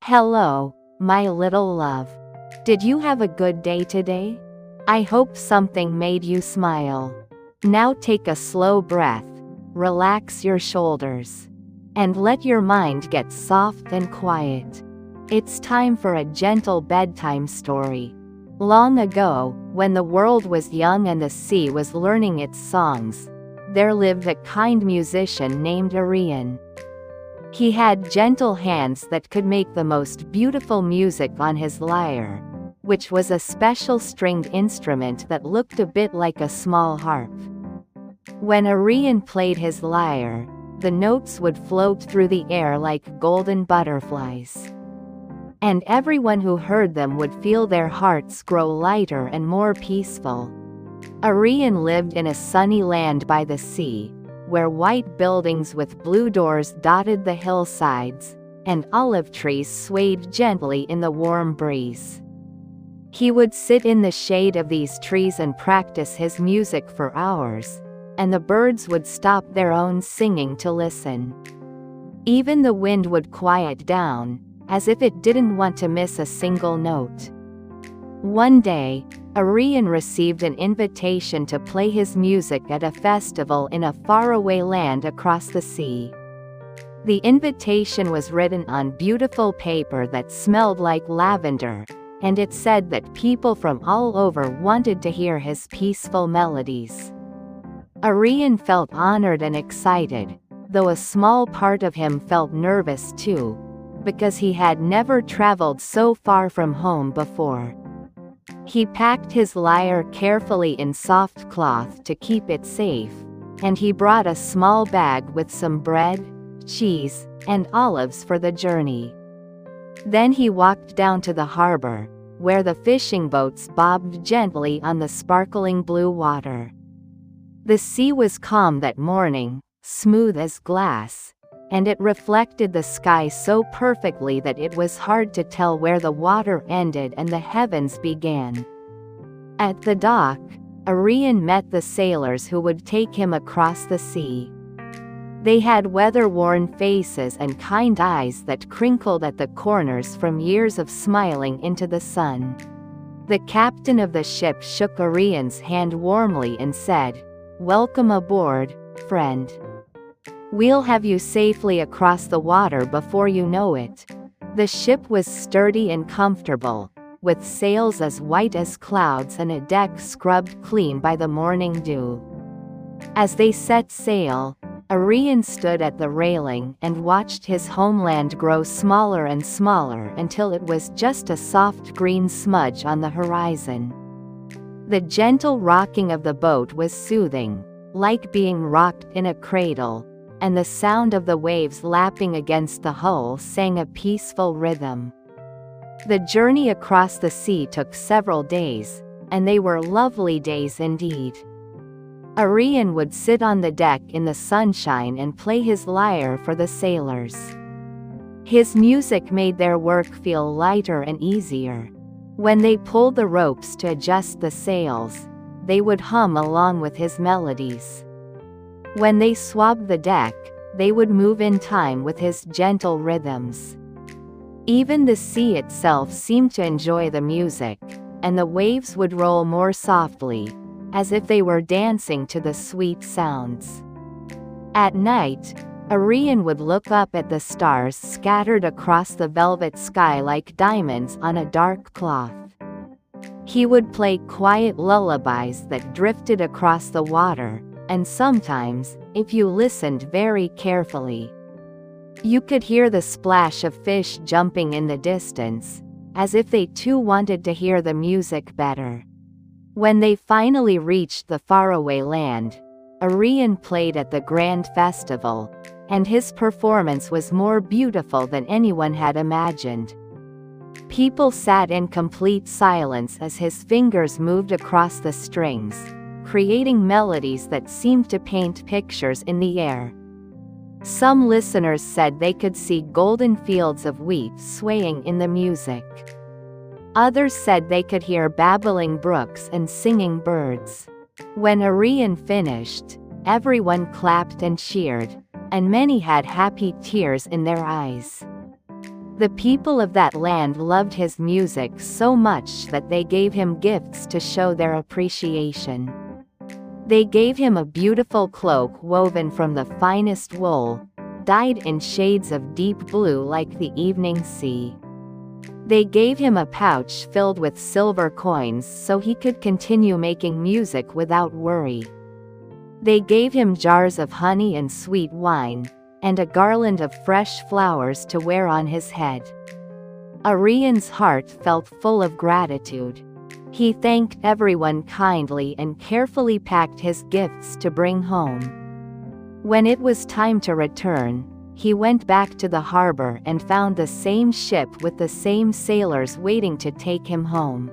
Hello, my little love. Did you have a good day today? I hope something made you smile. Now take a slow breath, relax your shoulders, and let your mind get soft and quiet. It's time for a gentle bedtime story. Long ago, when the world was young and the sea was learning its songs, there lived a kind musician named Arion. He had gentle hands that could make the most beautiful music on his lyre, which was a special stringed instrument that looked a bit like a small harp. When Arion played his lyre, the notes would float through the air like golden butterflies. And everyone who heard them would feel their hearts grow lighter and more peaceful. Arion lived in a sunny land by the sea, where white buildings with blue doors dotted the hillsides, and olive trees swayed gently in the warm breeze. He would sit in the shade of these trees and practice his music for hours, and the birds would stop their own singing to listen. Even the wind would quiet down, as if it didn't want to miss a single note. One day, Arion received an invitation to play his music at a festival in a faraway land across the sea. The invitation was written on beautiful paper that smelled like lavender, and it said that people from all over wanted to hear his peaceful melodies. Arion felt honored and excited, though a small part of him felt nervous too, because he had never traveled so far from home before. He packed his lyre carefully in soft cloth to keep it safe, and he brought a small bag with some bread, cheese, and olives for the journey. Then he walked down to the harbor, where the fishing boats bobbed gently on the sparkling blue water. The sea was calm that morning, smooth as glass, and it reflected the sky so perfectly that it was hard to tell where the water ended and the heavens began. At the dock, Arion met the sailors who would take him across the sea. They had weather-worn faces and kind eyes that crinkled at the corners from years of smiling into the sun. The captain of the ship shook Arion's hand warmly and said, "Welcome aboard, friend. We'll have you safely across the water before you know it." The ship was sturdy and comfortable, with sails as white as clouds and a deck scrubbed clean by the morning dew. As they set sail, Arion stood at the railing and watched his homeland grow smaller and smaller until it was just a soft green smudge on the horizon. The gentle rocking of the boat was soothing, like being rocked in a cradle, and the sound of the waves lapping against the hull sang a peaceful rhythm. The journey across the sea took several days, and they were lovely days indeed. Arion would sit on the deck in the sunshine and play his lyre for the sailors. His music made their work feel lighter and easier. When they pulled the ropes to adjust the sails, they would hum along with his melodies. When they swabbed the deck, they would move in time with his gentle rhythms. Even the sea itself seemed to enjoy the music, and the waves would roll more softly, as if they were dancing to the sweet sounds. At night, Arion would look up at the stars scattered across the velvet sky like diamonds on a dark cloth. He would play quiet lullabies that drifted across the water, and sometimes, if you listened very carefully, you could hear the splash of fish jumping in the distance, as if they too wanted to hear the music better. When they finally reached the faraway land, Arion played at the grand festival, and his performance was more beautiful than anyone had imagined. People sat in complete silence as his fingers moved across the strings, creating melodies that seemed to paint pictures in the air. Some listeners said they could see golden fields of wheat swaying in the music. Others said they could hear babbling brooks and singing birds. When Arion finished, everyone clapped and cheered, and many had happy tears in their eyes. The people of that land loved his music so much that they gave him gifts to show their appreciation. They gave him a beautiful cloak woven from the finest wool, dyed in shades of deep blue like the evening sea. They gave him a pouch filled with silver coins so he could continue making music without worry. They gave him jars of honey and sweet wine, and a garland of fresh flowers to wear on his head. Arian's heart felt full of gratitude. He thanked everyone kindly and carefully packed his gifts to bring home. When it was time to return, he went back to the harbor and found the same ship with the same sailors waiting to take him home.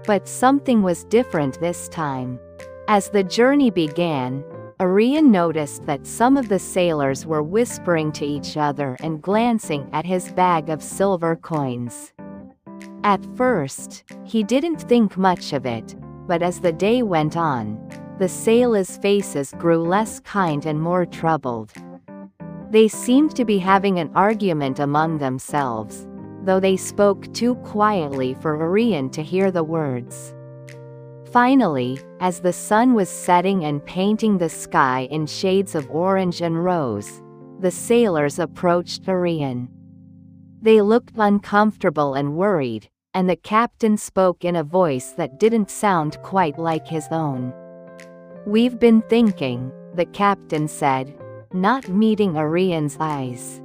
But something was different this time. As the journey began, Arian noticed that some of the sailors were whispering to each other and glancing at his bag of silver coins. At first, he didn't think much of it, but as the day went on, the sailors' faces grew less kind and more troubled. They seemed to be having an argument among themselves, though they spoke too quietly for Arian to hear the words. Finally, as the sun was setting and painting the sky in shades of orange and rose, the sailors approached Arian. They looked uncomfortable and worried, and the captain spoke in a voice that didn't sound quite like his own. "We've been thinking," the captain said, not meeting Arian's eyes.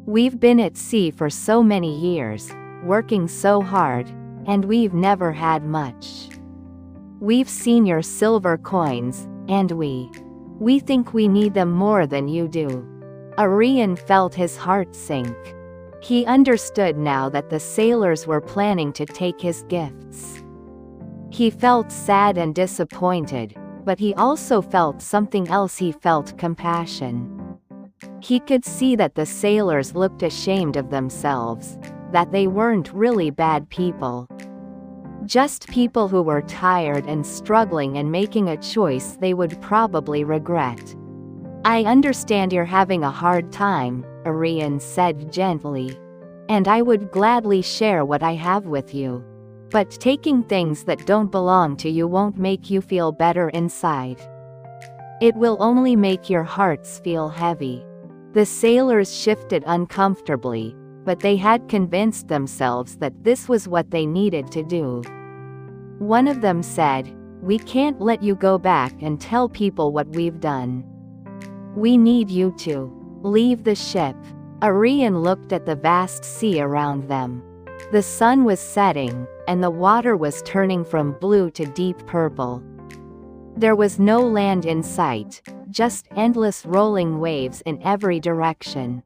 "We've been at sea for so many years, working so hard, and we've never had much. We've seen your silver coins, and we think we need them more than you do." Arian felt his heart sink. He understood now that the sailors were planning to take his gifts. He felt sad and disappointed, but he also felt something else. He felt compassion. He could see that the sailors looked ashamed of themselves, that they weren't really bad people. Just people who were tired and struggling and making a choice they would probably regret. "I understand you're having a hard time," Arian said gently. "And I would gladly share what I have with you. But taking things that don't belong to you won't make you feel better inside. It will only make your hearts feel heavy." The sailors shifted uncomfortably, but they had convinced themselves that this was what they needed to do. One of them said, "We can't let you go back and tell people what we've done. We need you to leave the ship." Arian looked at the vast sea around them. The sun was setting, and the water was turning from blue to deep purple. There was no land in sight, just endless rolling waves in every direction.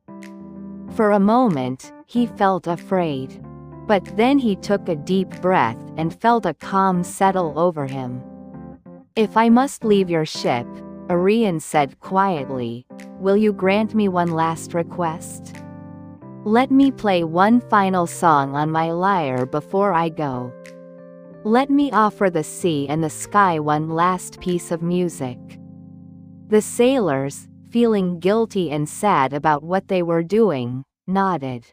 For a moment, he felt afraid. But then he took a deep breath and felt a calm settle over him. "If I must leave your ship," Arian said quietly, "will you grant me one last request? Let me play one final song on my lyre before I go. Let me offer the sea and the sky one last piece of music." The sailors, feeling guilty and sad about what they were doing, nodded.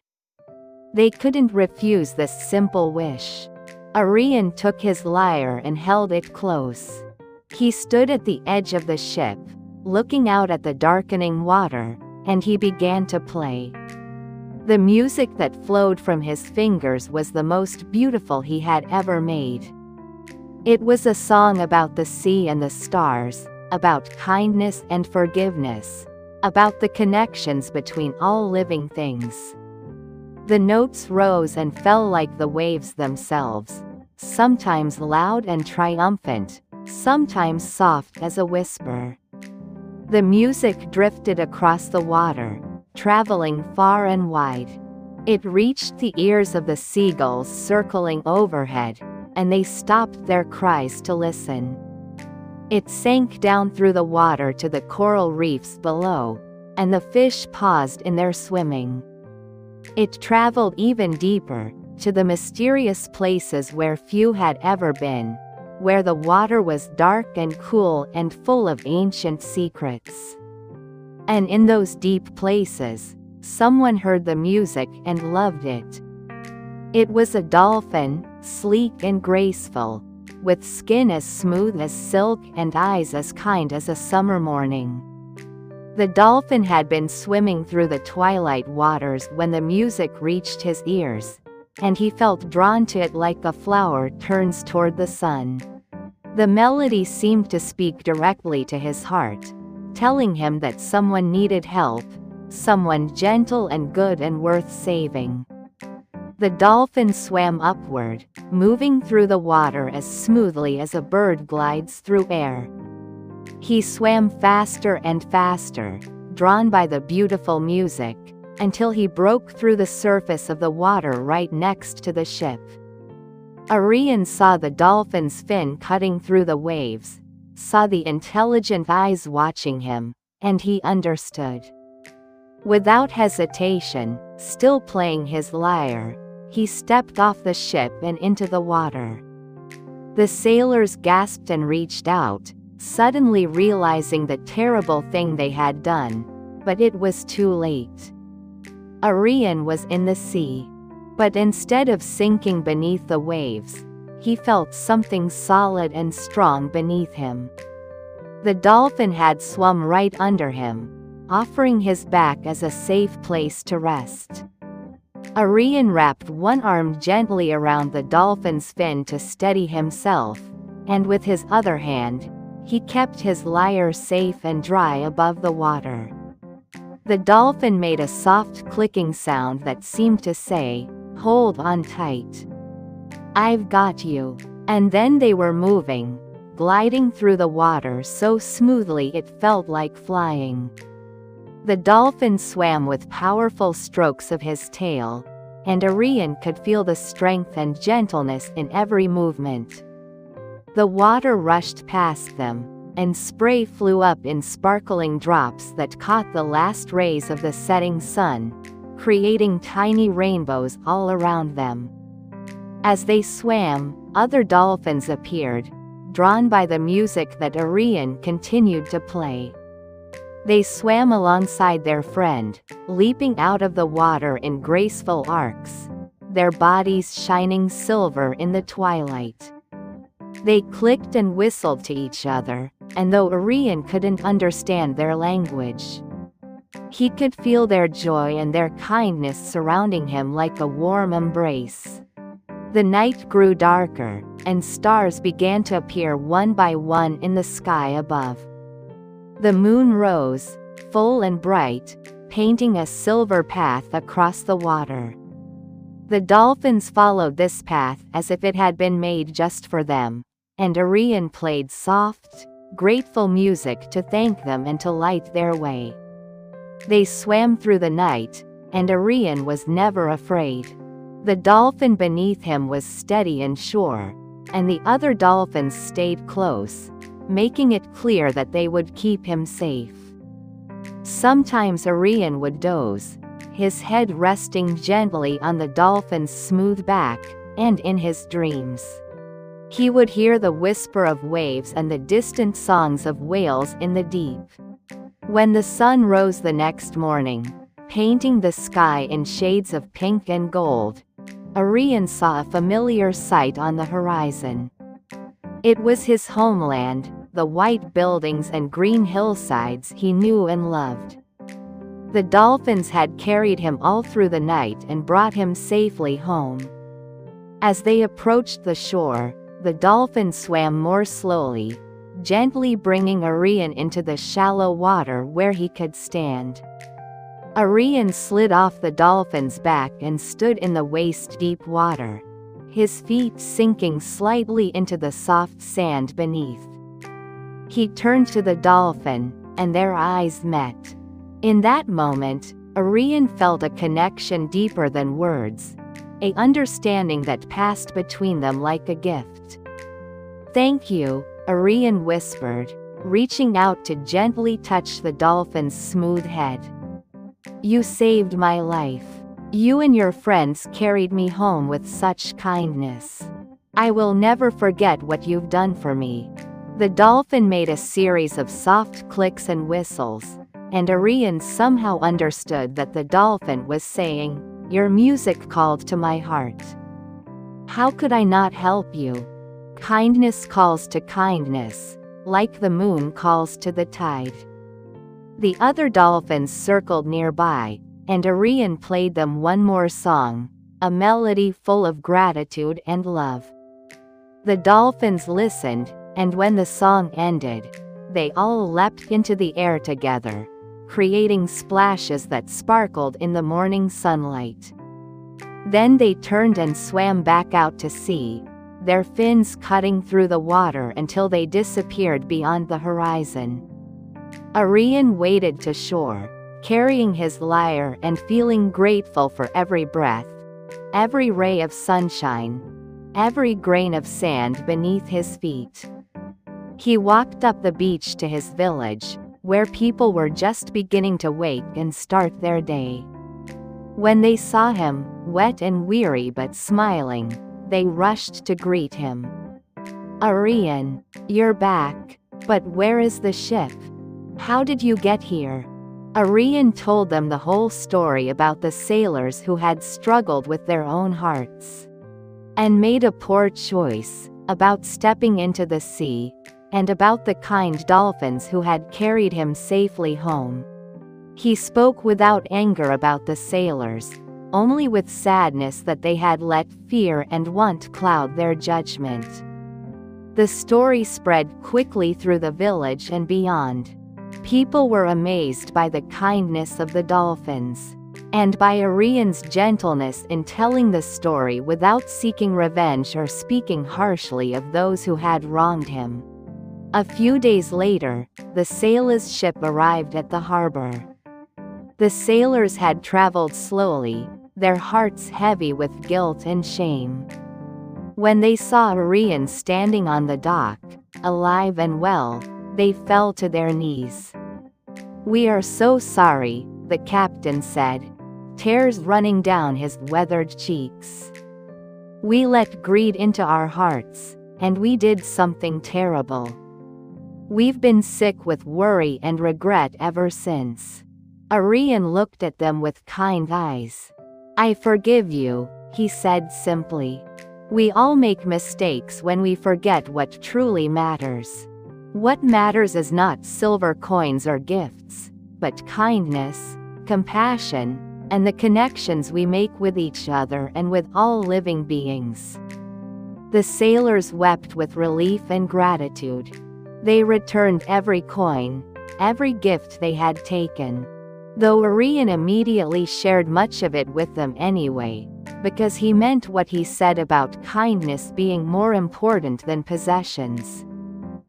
They couldn't refuse this simple wish. Arian took his lyre and held it close. He stood at the edge of the ship, looking out at the darkening water, and he began to play. The music that flowed from his fingers was the most beautiful he had ever made. It was a song about the sea and the stars, about kindness and forgiveness, about the connections between all living things. The notes rose and fell like the waves themselves, sometimes loud and triumphant, sometimes soft as a whisper. The music drifted across the water, traveling far and wide. It reached the ears of the seagulls circling overhead, and they stopped their cries to listen. It sank down through the water to the coral reefs below, and the fish paused in their swimming. It traveled even deeper, to the mysterious places where few had ever been, where the water was dark and cool and full of ancient secrets. And in those deep places, someone heard the music and loved it. It was a dolphin, sleek and graceful, with skin as smooth as silk and eyes as kind as a summer morning. The dolphin had been swimming through the twilight waters when the music reached his ears, and he felt drawn to it like a flower turns toward the sun. The melody seemed to speak directly to his heart, telling him that someone needed help, someone gentle and good and worth saving. The dolphin swam upward, moving through the water as smoothly as a bird glides through air. He swam faster and faster, drawn by the beautiful music, until he broke through the surface of the water right next to the ship. Arion saw the dolphin's fin cutting through the waves, saw the intelligent eyes watching him, and he understood. Without hesitation, still playing his lyre, he stepped off the ship and into the water. The sailors gasped and reached out, suddenly realizing the terrible thing they had done, but it was too late. Arion was in the sea, but instead of sinking beneath the waves, he felt something solid and strong beneath him. The dolphin had swum right under him, offering his back as a safe place to rest. Arion wrapped one arm gently around the dolphin's fin to steady himself, and with his other hand, he kept his lyre safe and dry above the water. The dolphin made a soft clicking sound that seemed to say, "Hold on tight. I've got you." And then they were moving, gliding through the water so smoothly it felt like flying. The dolphin swam with powerful strokes of his tail, and Arion could feel the strength and gentleness in every movement. The water rushed past them, and spray flew up in sparkling drops that caught the last rays of the setting sun, creating tiny rainbows all around them. As they swam, other dolphins appeared, drawn by the music that Arion continued to play. They swam alongside their friend, leaping out of the water in graceful arcs, their bodies shining silver in the twilight. They clicked and whistled to each other, and though Arion couldn't understand their language, he could feel their joy and their kindness surrounding him like a warm embrace. The night grew darker, and stars began to appear one by one in the sky above. The moon rose, full and bright, painting a silver path across the water. The dolphins followed this path as if it had been made just for them, and Arion played soft, grateful music to thank them and to light their way. They swam through the night, and Arion was never afraid. The dolphin beneath him was steady and sure, and the other dolphins stayed close, making it clear that they would keep him safe. Sometimes Arion would doze, his head resting gently on the dolphin's smooth back, and in his dreams, he would hear the whisper of waves and the distant songs of whales in the deep. When the sun rose the next morning, painting the sky in shades of pink and gold, Arion saw a familiar sight on the horizon. It was his homeland, the white buildings and green hillsides he knew and loved. The dolphins had carried him all through the night and brought him safely home. As they approached the shore, the dolphin swam more slowly, gently bringing Arion into the shallow water where he could stand. Arion slid off the dolphin's back and stood in the waist-deep water, his feet sinking slightly into the soft sand beneath. He turned to the dolphin, and their eyes met. In that moment, Arion felt a connection deeper than words, an understanding that passed between them like a gift. "Thank you," Arion whispered, reaching out to gently touch the dolphin's smooth head. "You saved my life. You and your friends carried me home with such kindness. I will never forget what you've done for me." The dolphin made a series of soft clicks and whistles, and Arion somehow understood that the dolphin was saying, "Your music called to my heart. How could I not help you? Kindness calls to kindness, like the moon calls to the tide." The other dolphins circled nearby, and Arion played them one more song, a melody full of gratitude and love. The dolphins listened, and when the song ended, they all leapt into the air together, creating splashes that sparkled in the morning sunlight. Then they turned and swam back out to sea, their fins cutting through the water until they disappeared beyond the horizon. Arion waded to shore, carrying his lyre and feeling grateful for every breath, every ray of sunshine, every grain of sand beneath his feet. He walked up the beach to his village, where people were just beginning to wake and start their day. When they saw him, wet and weary but smiling, they rushed to greet him. "Arion, you're back, but where is the ship? How did you get here?" Arion told them the whole story about the sailors who had struggled with their own hearts and made a poor choice, about stepping into the sea, and about the kind dolphins who had carried him safely home. He spoke without anger about the sailors, only with sadness that they had let fear and want cloud their judgment. The story spread quickly through the village and beyond. People were amazed by the kindness of the dolphins, and by Arion's gentleness in telling the story without seeking revenge or speaking harshly of those who had wronged him. A few days later, the sailors' ship arrived at the harbor. The sailors had traveled slowly, their hearts heavy with guilt and shame. When they saw Arion standing on the dock, alive and well, they fell to their knees. "We are so sorry," the captain said, tears running down his weathered cheeks. "We let greed into our hearts, and we did something terrible. We've been sick with worry and regret ever since." Arion looked at them with kind eyes. "I forgive you," he said simply. "We all make mistakes when we forget what truly matters. What matters is not silver coins or gifts, but kindness, compassion, and the connections we make with each other and with all living beings." The sailors wept with relief and gratitude. They returned every coin, every gift they had taken. Though Arion immediately shared much of it with them anyway, because he meant what he said about kindness being more important than possessions.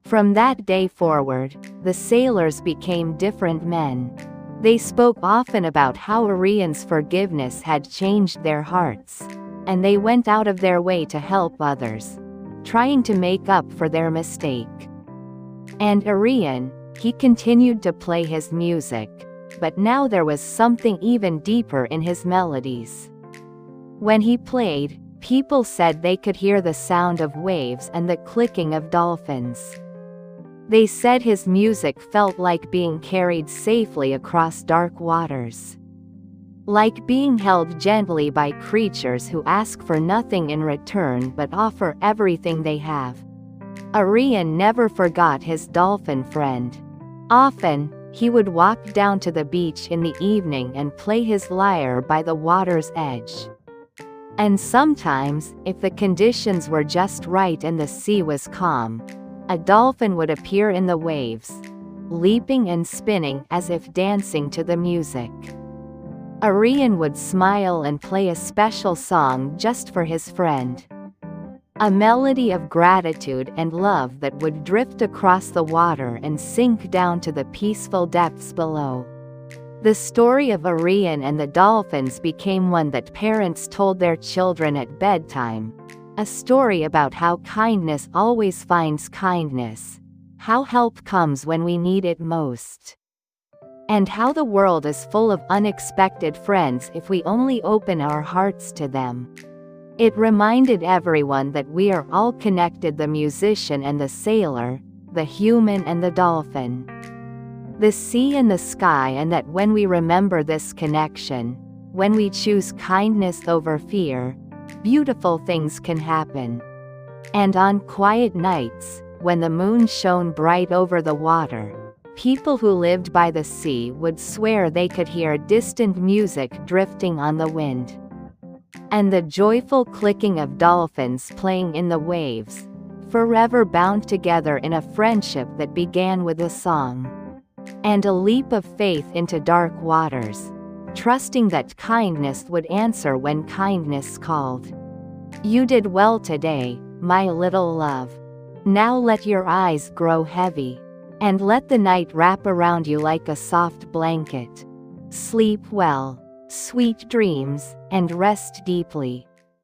From that day forward, the sailors became different men. They spoke often about how Arion's forgiveness had changed their hearts, and they went out of their way to help others, trying to make up for their mistake. And Arion, he continued to play his music, but now there was something even deeper in his melodies. When he played, people said they could hear the sound of waves and the clicking of dolphins. They said his music felt like being carried safely across dark waters, like being held gently by creatures who ask for nothing in return but offer everything they have. Arion never forgot his dolphin friend. Often, he would walk down to the beach in the evening and play his lyre by the water's edge. And sometimes, if the conditions were just right and the sea was calm, a dolphin would appear in the waves, leaping and spinning as if dancing to the music. Arion would smile and play a special song just for his friend. A melody of gratitude and love that would drift across the water and sink down to the peaceful depths below. The story of Arion and the dolphins became one that parents told their children at bedtime. A story about how kindness always finds kindness, how help comes when we need it most, and how the world is full of unexpected friends if we only open our hearts to them. It reminded everyone that we are all connected: the musician and the sailor, the human and the dolphin. the sea and the sky, and that when we remember this connection, when we choose kindness over fear, beautiful things can happen. And on quiet nights, when the moon shone bright over the water, people who lived by the sea would swear they could hear distant music drifting on the wind. And the joyful clicking of dolphins playing in the waves, forever bound together in a friendship that began with a song. And a leap of faith into dark waters, trusting that kindness would answer when kindness called. You did well today, my little love. Now let your eyes grow heavy, and let the night wrap around you like a soft blanket. Sleep well, sweet dreams, and rest deeply.